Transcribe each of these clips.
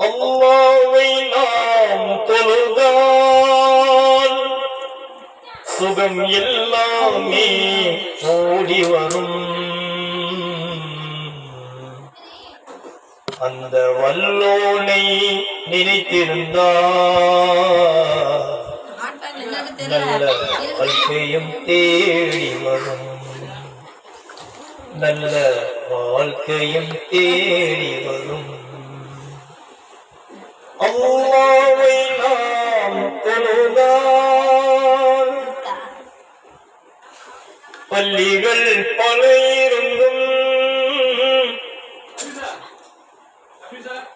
அல்லாஹ்வை நாம் தொழுதால் சுகம் எல்லாமே ஓடி வரும். அந்த வல்லோனை நினைத்திருந்தால் நல்ல வாழ்க்கையும் தேடி வரும். நல்ல வாழ்க்கையும் தேடி வரும். அல்லாஹ்வை நாம் தொழுதால் பள்ளிகள் பல இருந்தும்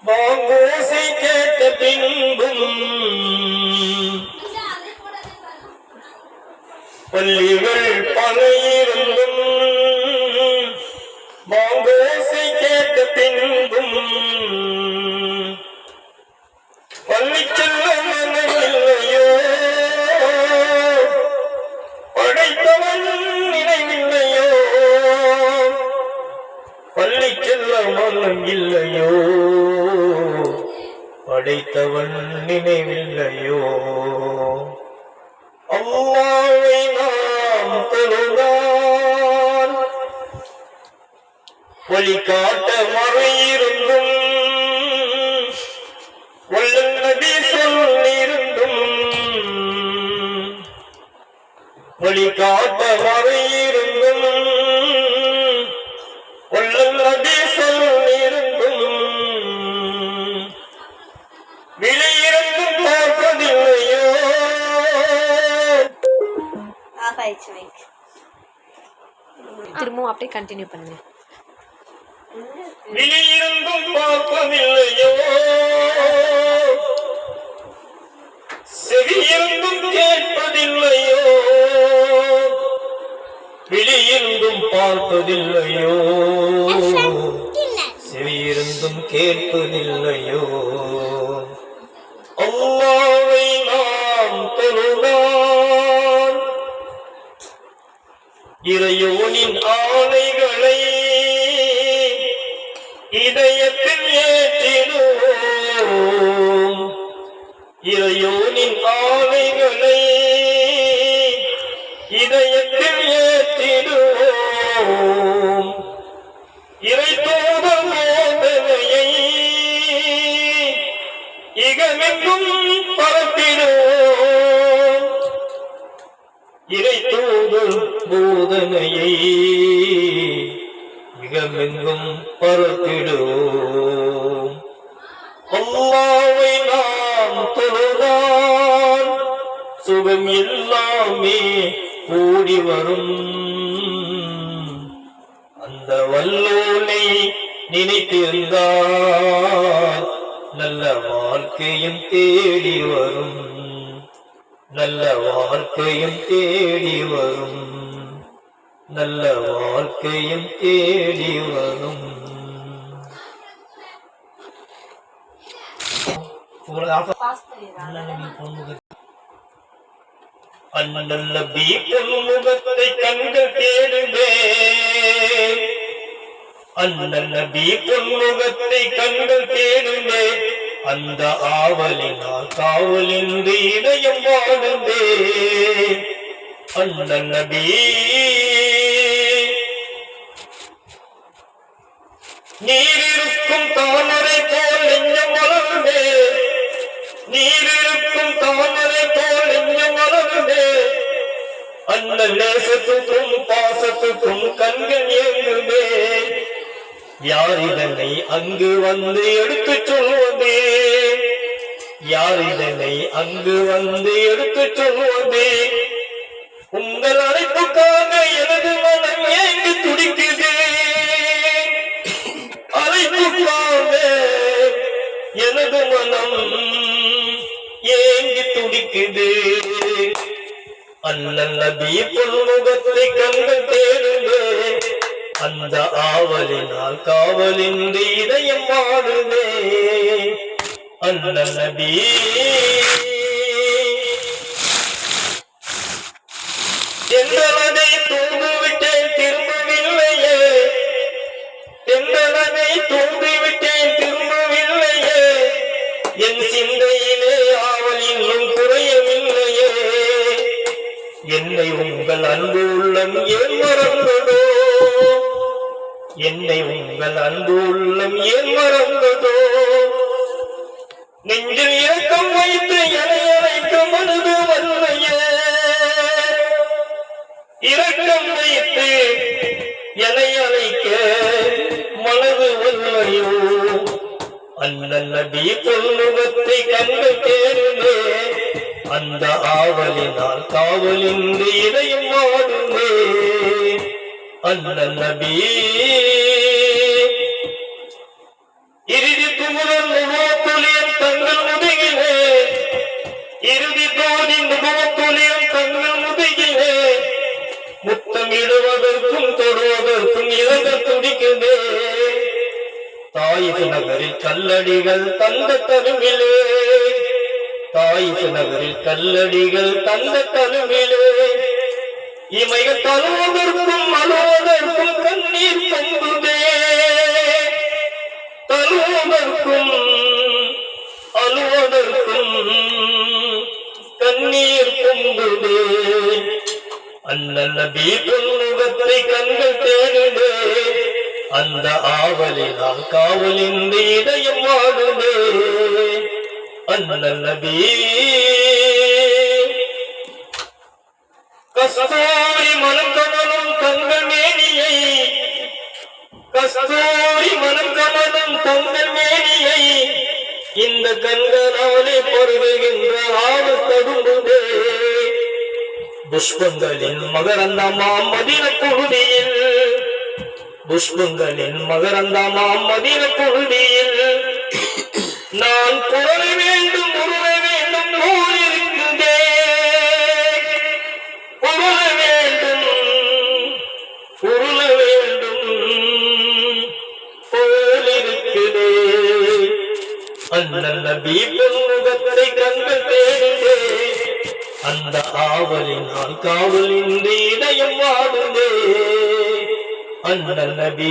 பாங்கோசை கேட்ட பின்பும் பள்ளிகள் பல இருந்தும் பாங்கோசை கேட்ட பின்பும் பள்ளி செல்ல மனமில்லையோ, படைத்தவன் நினைவில்லையோ. பள்ளி செல்ல மனம் இல்லையோ, படைத்தவன் நினைவில்லையோ. அல்லாஹ்வை நாம் தொழுதால் வழிகாட்ட மறையிருந்தும் வல்லல் நபி சொல்லிருந்தும் வழிகாட்ட மறையிருந்தும் வல்லல் நபி சொல்லிருந்தும் விலையிருந்தும் பார்ப்பதில்லையோ. திரும்பவும் அப்படியே கண்டினியூ பண்ணுங்க. விலையிருந்தும் பார்ப்பதில்லையோ, செவியிருந்தும் கேட்பதில்லையோ. விழியிருந்தும் பார்ப்பதில்லையோ, செவியிருந்தும் கேட்பதில்லையோ. அல்லாஹ்வை நாம் தொழுதால் இறையோனின் ஆணைகளை இதயத்தில் ஏற்றிடுவோம். இறையோனின் ஆணைகளை இதயத்தில் ஏற்றிடுவோம். இறை தூதர் போதனையை இகமெங்கும் பரப்பிடுவோம். இறை தூதர் போதனையை மிகமெங்கும் பரப்பிடுவோம். அல்லாஹ்வை நாம் தொழுதால் சுகம் எல்லாமே கூடி வரும். அந்த வல்லோனை நினைத்திருந்தால் நல்ல வாழ்க்கையும் தேடி வரும். நல்ல வாழ்க்கையும் தேடி வரும். நல்ல வாழ்க்கையும் தேடி வரும். அண்ணல் நபி பொன்முகத்தை கண்கள் தேடுமே. அண்ணல் நபி பொன்முகத்தை கண்கள் தேடுமே. அந்த ஆவலினால் காவலின்றி இதயம் வாழுமே. அண்ணல் நபி நீரிருக்கும் தாமரை போல் நெஞ்சம் மலருமே. நீரிருக்கும் தாமரை போல் நெஞ்சம் மலருமே. அந்த நேசத்துக்கும் பாசத்துக்கும் கண்கள் ஏங்குமே. யார் இதனை அங்கு வந்து எடுத்துச் சொல்வதே? யார் இதனை அங்கு வந்து எடுத்துச் சொல்வதே? உங்கள் அழைப்புக்காக எனது மனம் ஏங்கி துடிக்குது. அழைப்புக்காக எனது மனம் ஏங்கி துடிக்குது. அண்ணல் நபி பொன்முகத்தை கண்கள் தேடுமே. அந்த ஆவலினால் காவலின்றி இதயம் வாழுமே. அண்ணல் நபி தென்றலதை தூங்கிவிட்டேன் திரும்பவில்லையே. தென்றலதை தூங்கிவிட்டேன் திரும்பவில்லையே. என்னை உங்கள் அன்பு உள்ளம் ஏன் மறந்ததோ, என்னை உங்கள் அன்பு உள்ளம் ஏன் மறந்ததோ, நெஞ்சில் இரக்கம் வைத்து என்னை அழைக்க மனது வல்லையே, இரக்கம் வைத்து என்னை அழைக்க மனது வல்லையோ, அண்ணன் நபி பொன்முகத்தை கண்கள் தேடுமே, அந்த ஆவலினால் காவலின்றி இதயம் வாடுமே, அண்ணன் நபி இறுதி தூதன் நுபுவத்துலியம் தங்கள் முதுகிலே, இறுதி தூதின் நுபுவத்துலியம் தங்கள் முதுகிலே, முத்தமிடுவதற்கும் தொடுவதற்கும் இறங்க துடிக்குதே, தாயிஃப் நகரில் கல்லடிகள் தந்த தருவிலே, தாயிஃப் நகரில் கல்லடிகள் தந்த தருவிலே, இமைகள் தழுவதற்கும் அழுவதற்கும் கண்ணீர் பொங்குதே, தழுவதற்கும் அழுவதற்கும் கண்ணீர் பொங்குதே, அண்ணன் நபி பொன்முகத்தை கண்கள் தேடுதே, அந்த ஆவலினால் காவலின்றி இதயம் வாடுதே, அண்ணன் நபி கஸ்தூரி மனம் கமலும் தங்கள் மேனியை, கஸ்தூரி மனம் கமலும் தங்கள் மேனியை, இந்த கண்களாலே பருகுகின்ற ஆவல் தடும்புதே, புஷ்பங்களின் மகரந்தமாம் மதின குருதியில், புஷ்பங்களின் மகரந்தமாம் மதின குருதியில், நான் புரள வேண்டும் உருள வேண்டும் போல் இருக்குதே, புரள வேண்டும் உருள வேண்டும் போல் இருக்குதே, அண்ணன் நபி பொன்முகத்தை கண்கள் தேடுதே, அந்த ஆவலினால் காவலின்றி இதயம் வாடுதே, அண்ணன் நபி